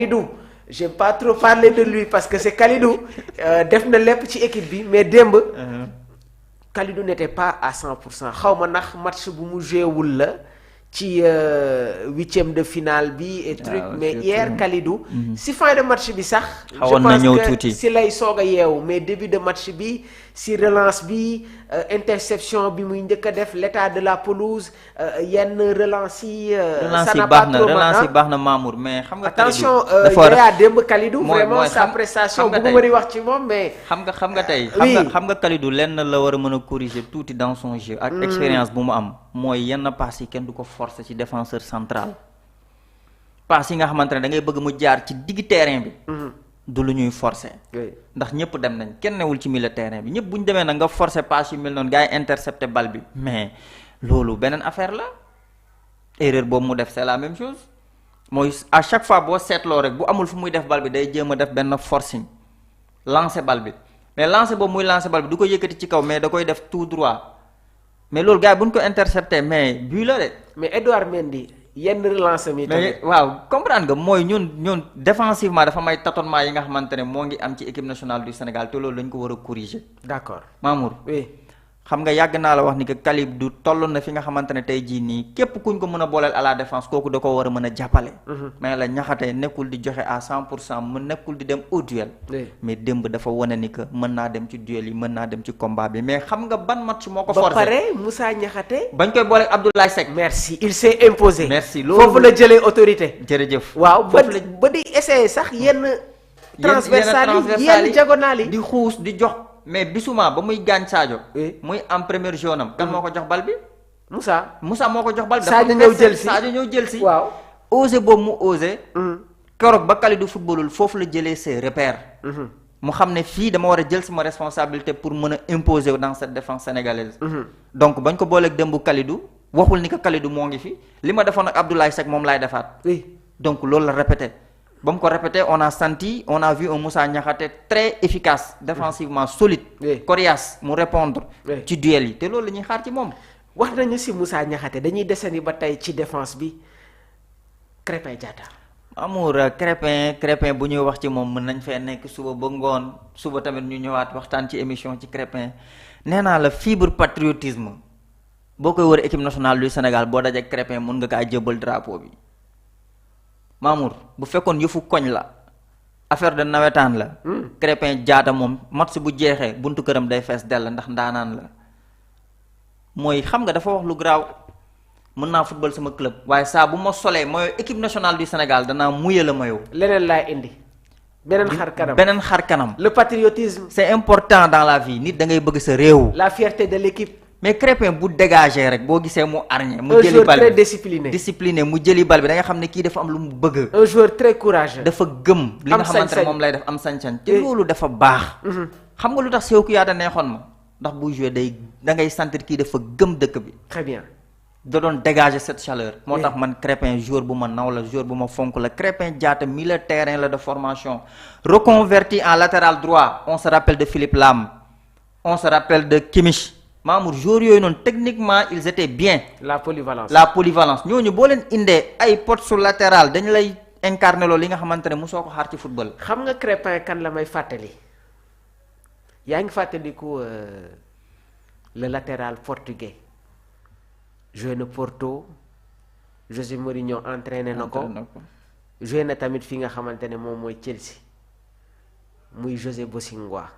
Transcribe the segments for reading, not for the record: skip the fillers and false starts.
Kalidou j'ai pas trop parlé de lui parce que c'est Kalidou def na lépp ci équipe bi mais démb. Kalidou n'était pas à 100% xaw ma ndax match bu mu joué wul la ci huitième de finale bi et truc mais hier Kalidou. si fin de match bi sax. xawoon na ñëw tuuti si lay soog a yeewu mais début de match bi si relance bi interception bi muy njëkk a def l'état de la pelouse yenn relance yi. ça n'a pas trop relance yi baax na Mamour mais xam nga. attention Yaya démb Kalidou vraiment sa prestation bëgguma di wax ci moom mais. xam nga tey. xam nga Kalidou lenn la war a mën a corriger tuuti dans son jeu. ak expérience bu mu am mooy yenn pass yi kenn du ko forcer ci défenseur central. pass yi nga xamante ne da ngay bëgg mu jaar ci digg terrain bi. du lu ñuy forcer. ndax ñëpp dem nañ kenn newul ci milieu terrain bi ñëpp bu ñu demee nag nga forcer pass yu mel noonu gars yi intercepter bal bi mais loolu beneen affaire la erreur boobu mu def c'est la même chose mooy à chaque fois boo seetloo rek bu amul fu muy def bal bi day jéem a def benn forcing lancer bal bi mais lancer boobu muy lancer bal bi du ko yëkkati ci kaw mais da koy def tout droit mais loolu gars yi bu ñu ko intercepter mais bii la de. mais Edouard Mendy. yenn relance mi tamit waaw comprendre nga mooy ñun défensivement dafa may tâtonnement yi nga xamante ne moo ngi am ci équipe nationale du Sénégal te loolu dañ ko war a corriger. d'accord Mamour. oui xam nga yàgg naa la wax ni que Kalidou toll na fi nga xamante ne tey jii nii képp kuñ ko mën a booleel à la défense kooku da ko war a mën a jàppale. mais la ñaxate nekkul di joxe à 100% mu nekkul di dem au duel. mais démb dafa wane ni que mën naa dem ci duel yi mën naa dem ci combat bi mais xam nga ban match moo ko forcé. ba pare Moussa Niakhaté. bañ koy booleeg Abdoulaye Seck. merci il s'est imposé. merci loolu foofu la jëlee autorité. jërëjëf waaw ba di essayer sax yenn. transversal yi yenn diagonale yi di xuus di jox. mais bisuma ba muy gaañ Sadio. muy am première jaune am. kan moo ko jox bal bi. Moussa moo ko jox bal bi. Sadio ñëw jël si Sadio ñëw jël si. waaw osé boobu mu osé. keroog ba Kalidou footballul foofu la jëlee ses repères. mu xam ne fii dama war a jël sama responsabilité pour mën a imposer dans cette défense sénégalaise. donc bañ ko booleeg démb Kalidou waxul ni que Kalidou moo ngi fi li ma defoon ak Abdoulaye Seck moom laay defaat. donc loolu la répété. ba mu ko répété on a vu un Moussa Niakhaté très efficace défensivement solide. coriace mu répondre ci duel yi te loolu la ñuy xaar ci moom. wax nañu si Moussa Niakhaté dañuy desandi ba tey ci défense bi Krépin Diatta. Amour Krépin bu ñuy wax ci moom mën nañ fee nekk suba ba ngoon suba tamit ñu ñëwaat waxtaan ci émission ci Krépin nee naa la fibre patriotisme boo koy wër équipe nationale du Sénégal boo dajee Krépin mun nga kaa jëbal drapeau bi. Mamour bu fekkoon yëfu koñ la affaire de nawetaan la. Krépin Diatta moom match bu jeexee buntu këram day fees dell ndax ndaanaan la mooy xam nga dafa wax lu garaaw mën naa football sama club waaye saa bu ma solee maillot équipe nationale du Sénégal danaa muyee la maillot. leneen laay indi. beneen xar kanam. le patriotisme. c'est important dans la vie nit da ngay bëgg sa réew. la fierté de l'équipe. mais Krépin bu dégagé rek boo gisee mu arñe mu jëli bal bi très discipliné mu jëli bal bi da nga xam ne kii dafa am lu mu bëgg. un joueur très courageux. dafa gëm li nga xamante ne moom lay def am sañ-sañ te loolu dafa baax. xam nga lu tax Cheikhou Kouyaté neexoon ma ndax buy joué da ngay sentir kii dafa gëm dëkk bi. très bien. da doon dégager cette chaleur. moo tax man Krépin joueur bu ma naw la joueur bu ma fonk la Krépin Diatta milieu terrain la de formation reconverti en latéral droit on se rappelle de Philippe Lam on se rappelle de Kimmich. Mamour joueurs yooyu noonu techniquement ils étaient bien. la polyvalence ñooñu boo leen indee ay poste latéral dañu lay incarner loolu li nga xamante ne mosoo ko xaar ci football. xam nga Krépin kan la may fàttali yaa ngi fàttaliku le latéral portugais joué na Porto José Mourinho entraîné na ko joué na tamit fi nga xamante ne moom mooy Chelsea muy José Bosingwa.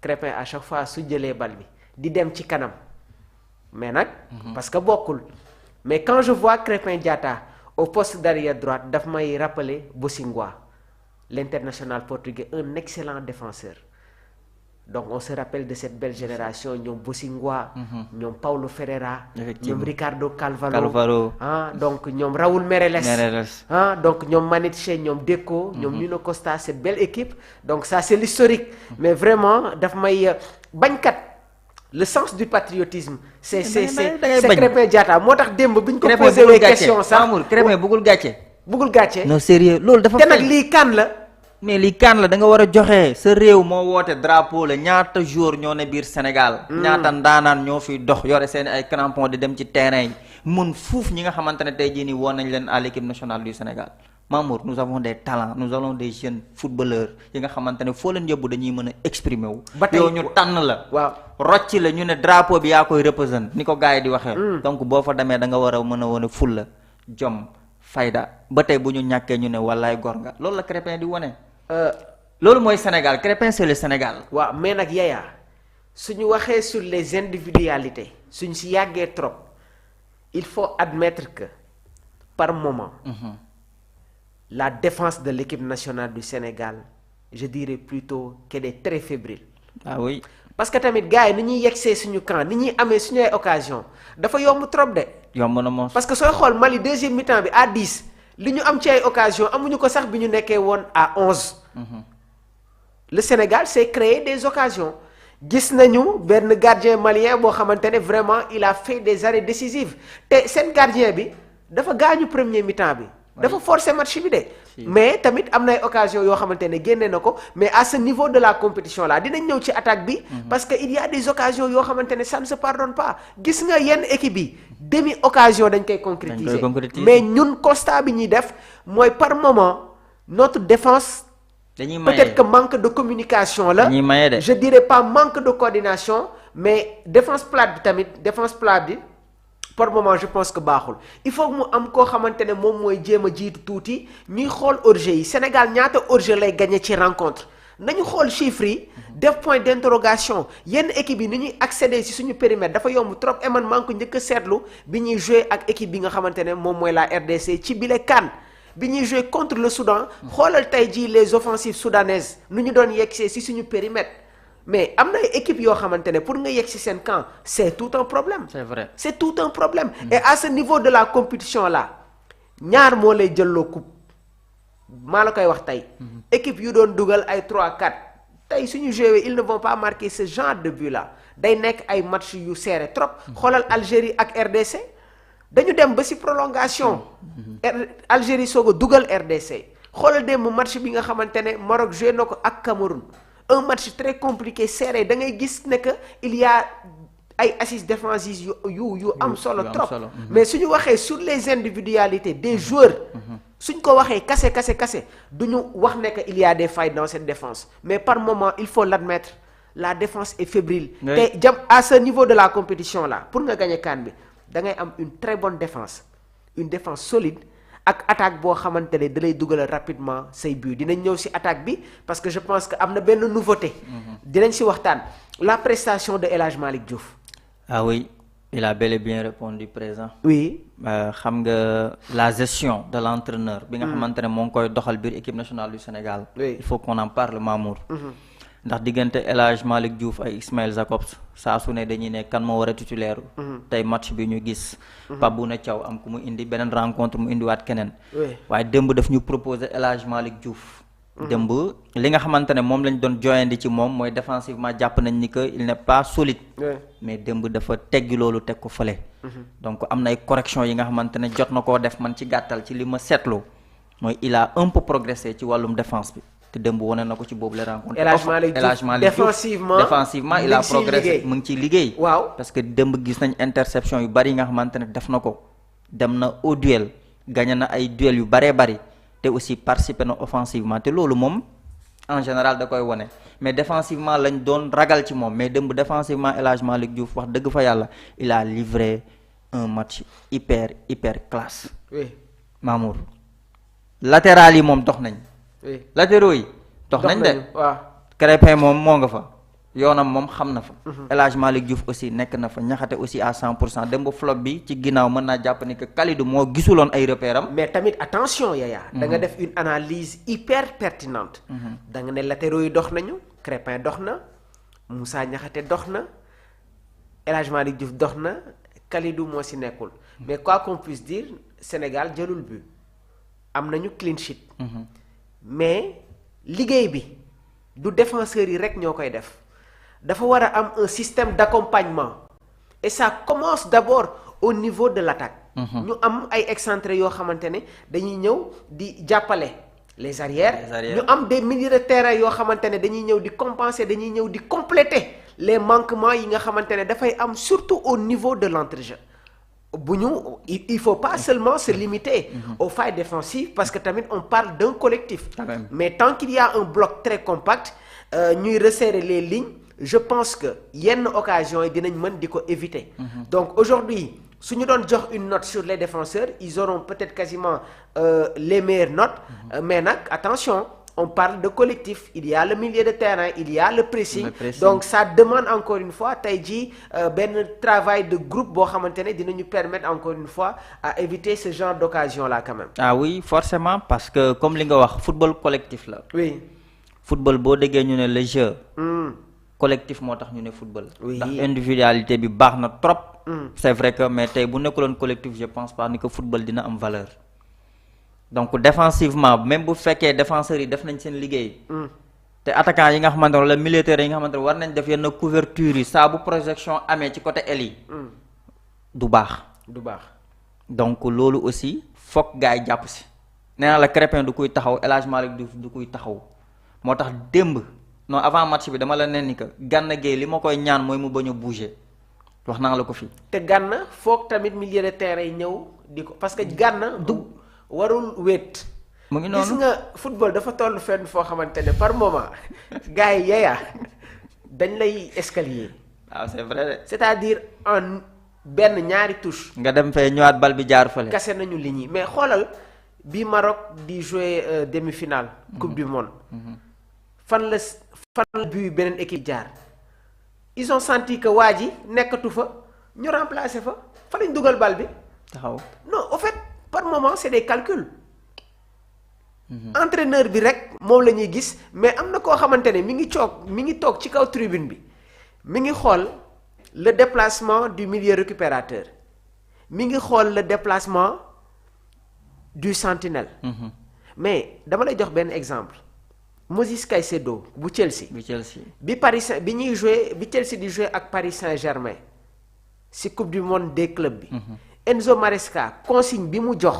Krépin à chaque fois su jëlee bal bi. di dem ci kanam mais nag. parce que bokkul mais quand je vois Krépin Diatta au poste d'arrière droite daf may rappeler Bosingwa l'international portugais un excellent défenseur donc on se rappelle de cette belle génération ñoom Bosingwa. ñoom Paulo Ferreira. ñoom Ricardo Calvaro. donc ñoom Raúl Meireles. donc ñoom Maniche ñoom Deco. ñoom Nuno Costa cette belle équipe donc ça c'est l'historique mais vraiment daf may bañkat. le sens du patriotisme. c'est Krépin Diatta moo tax démb bi ñu ko posé wee question sax Krépin bëggul gàcce. non sérieux loolu dafa. te nag lii kan la. mais lii kan la da nga war a joxe sa réew moo woote drapeau la ñaata jour ñoo ne biir Sénégal. ñaata ndaanaan ñoo fiy dox yore seen ay crampons di dem ci terrain yi mun fuuf ñi nga xamante ne tey jii nii woon nañ leen à l'équipe nationale du Sénégal Mamour nous avons des talents nous avons des jeunes footballeurs yi nga xamante ne foo leen yóbbu dañuy mën a exprimer wu. ba tey yow ñu tànn la. waaw rocci la ñu ne drapeau bi yaa koy représente ni ko gars yi di waxee. donc boo fa demee da nga war a mën a wane fulla jom fayda ba tey bu ñu ñàkkee ñu ne wallaay gor nga loolu la Crépin di wane. loolu mooy Sénégal Crépin c'est le Sénégal. waaw mais nag Yaya suñu waxee sur les individualités suñ si yàggee trop il faut admettre que par moment. La défense de l'équipe nationale du Sénégal je dirais plutôt qu'elle est très fébrile. ah oui. parce que tamit gars yi ni ñuy yegsee suñu camp ni ñuy amee suñu ay occasion dafa yomb trop de. yomb na moom. parce que sooy xool Mali deuxième mi-temps bi à 10 li ñu am ci ay occasion amuñu ko sax bi ñu nekkee woon à 11. Le Sénégal s'est créé des occasions gis nañu benn gardien malien boo xamante ne vraiment il a fait des arrêts décisifs te seen gardien bi dafa gaañu premier mi-temps bi. dafa forcer match bi de. mais tamit am na ay occasion yoo xamante ne génne na ko mais à ce niveau de la compétition là dinañ ñëw ci attaque bi. parce que il y a des occasions yoo xamante ne ça ne se pardonne pas gis nga yenn équipe yi demi occasion dañ koy concrétiser. mais ñun constat bi ñuy def mooy par moment notre défense. peut-être que manque de communication la. je dirais pas manque de coordination mais défense plate bi tamit défense plate bi. par moment je pense que baaxul il faut mu am koo xamante ne moom mooy jéem a jiitu tuuti ñuy xool hors-jeu yi Sénégal ñaata hors-jeu lay gagné ci rencontre nañu xool chiffres yi def point d'interrogation yenn équipe yi ni ñuy accéder ci suñu périmètre dafa yomb trop et man maa ngi ko njëkk a seetlu bi ñuy jouer ak équipe bi nga xamante ne moom mooy la RDC ci bile CAN bi ñuy jouer contre le Soudan xoolal tey jii les offensives soudanaises nu ñu doon yegsee ci suñu périmètre. mais am na ay équipe yoo xamante ne pour nga yegg ci seen camp c'est tout un problème. c'est vrai c'est tout un problème. et à ce niveau de la compétition là ñaar moo lay jëlloo coupe maa la koy wax tey. équipe yu doon dugal ay 3-4 tey suñu joué ils ne vont pas marquer ce genre de but là day nekk ay match yu serré trop. xoolal Algérie ak RDC dañu dem ba ci prolongation. Algérie soog a dugal RDC xoolal démb match bi nga xamante ne Maroc joué na ko ak Cameroun. un match très compliqué serré da ngay gis ne que il y a ay assises défensives yu am solo trop mais suñu waxee sur les individualités des joueurs suñ ko waxee kase duñu wax ne que il y a des failles dans cette défense mais par moment il faut l'admettre la défense est fébrile te à ce niveau de la compétition là pour nga gagner CAN bi da ngay am une très bonne défense une défense solide ak attaque boo xamante ne da lay dugal rapidement say but dinañ ñëw ci attaque bi parce que je pense que am na benn nouveauté. dinañ ci waxtaan la prestation de El Hadj Malick Diouf. ah oui il a bel et bien répondu présent. oui. xam nga la gestion de l'entraîneur. bi nga xamante ne moo ngi koy doxal biir équipe nationale du Sénégal. oui il faut qu'on en parle Mamour. ndax diggante El Hadj Malick Diouf ay Ismaël Jakobs saa su ne dañuy ne kan moo war a titulaire. tey match bi ñu gis. Pape Bouna Thiaw am ku mu indi beneen rencontre mu indiwaat keneen. waaye démb daf ñu proposer El Hadj Malick Diouf. démb li nga xamante ne moom lañ doon joyandi ci moom mooy défensivement jàpp nañ ni que il n'est pas solide. mais démb dafa teggi loolu teg ko fële. donc am na ay corrections yi nga xamante ne jot na koo def man ci gàttal ci li ma seetlu mooy il a un peu progressé ci wàllum défense bi. te démb wane na ko ci boobu la rencontre. El Hadj Malick Diouf défensivement il a progressé mu ngi ciy liggéey. waaw parce que démb gis nañ interception yu bari yi nga xamante ne def na ko dem na au duel gagné na ay duel yu baree bari te aussi participé na offensivement te loolu moom en général da koy wane mais défensivement lañ doon ragal ci moom mais démb défensivement El Hadj Malick Diouf wax dëgg fa yàlla il a livré un match hyper classe. oui Mamour latéral yi moom dox nañ. latéraux yi dox nañ de waaw Crépin moom moo nga fa yoonam moom xam na fa. El Hadj Malick Diouf aussi nekk na fa ñaxate aussi à 100% dem ba flop bi ci ginnaaw mën naa jàpp ni que Kalidou moo gisuloon ay repères am. mais tamit attention Yaya. da nga def une analyse hyper pertinente. da nga ne latéraux yi dox nañu Crépin dox na Moussa Niakhaté dox na El Hadj Malick Diouf dox na Kalidou moo si nekkul. mais quoi qu'on puisse dire Sénégal jëlul but am nañu clean sheet. mais liggéey bi du défenseurs yi rek ñoo koy def dafa war a am un système d'accompagnement et ça commence d'abord au niveau de l'attaque. ñu am ay excentrés yoo xamante ne dañuy ñëw di jàppale les arrières. ñu am des milieux de terrain yoo xamante ne dañuy ñëw di compenser dañuy ñëw di compléter les manquements yi nga xamante ne dafay am surtout au niveau de l'entrejeu il faut pas seulement se limiter aux failles défensives parce que tamit on parle d'un collectif. Mais tant qu'il y a un bloc très compact ñuy resserrer les lignes je pense que yenn occasion yi dinañ mën di ko éviter. Donc aujourd'hui su ñu doon jox une note sur les défenseurs ils auront peut-être quasiment les meilleures notes. Mais nag attention. On parle de collectif il y a le milieu de terrain il y a le pressing. Donc ça demande encore une fois tey jii benn travail de groupe boo xamante ne dinañu permettre encore une fois à éviter ce genre d'occasion là quand même. Ah oui forcément parce que comme li nga wax football collectif la. Oui. Football boo déggee ñu ne le jeu. Collectif moo tax ñu ne football. ndax individualité bi baax na trop. C'est vrai que mais tey bu nekkuloon collectif je pense pas ni que football dina am valeur. Donc défensivement même bu fekkee défenseurs yi def nañ seen liggéey. te attaquants yi nga xamante ne wala militaires yi nga xamante ne war nañ def yenn couverture yi saa bu projection amee ci côté aile yi. du baax. Donc loolu aussi foog gars yi jàpp si. nee naa la Crépin du kuy taxaw El Hadj Malick du kuy taxaw moo tax démb non avant match bi dama la nen ni que Gana Gueye li ma koy ñaan mooy mu bañ a bouger wax naa la ko fii. te Gana foog tamit milieu de terrain yi ñëw di ko parce que Gana du. warul wéet. mu ngi noonu gis nga football dafa toll fenn foo xamante ne par moment gars yi dañ lay escalier. waaw c'est vrai. c'est-à-dire en benn ñaari touche. nga dem fee ñëwaat bal bi jaar fële. kase nañu ligne yi mais xoolal bi Maroc di jouer demi-finale. coupe du monde. fan la bii beneen équipe jaar. ils ont senti que waa ji nekkatu fa ñu remplacer fa lañ dugal bal bi. taxaw non au fait. par moment c'est des calculs. Entraîneur bi rek moom la ñuy gis mais am na koo xamante ne mi ngi toog ci kaw tribune bi mi ngi xool le déplacement du milieu récupérateur mi ngi xool le déplacement du sentinelle. Mais dama lay jox benn exemple Moses Caicedo bu Chelsea. bi Chelsea di jouer ak Paris Saint-Germain ci coupe du monde des clubs bi. Enzo Maresca consigne bi mu jox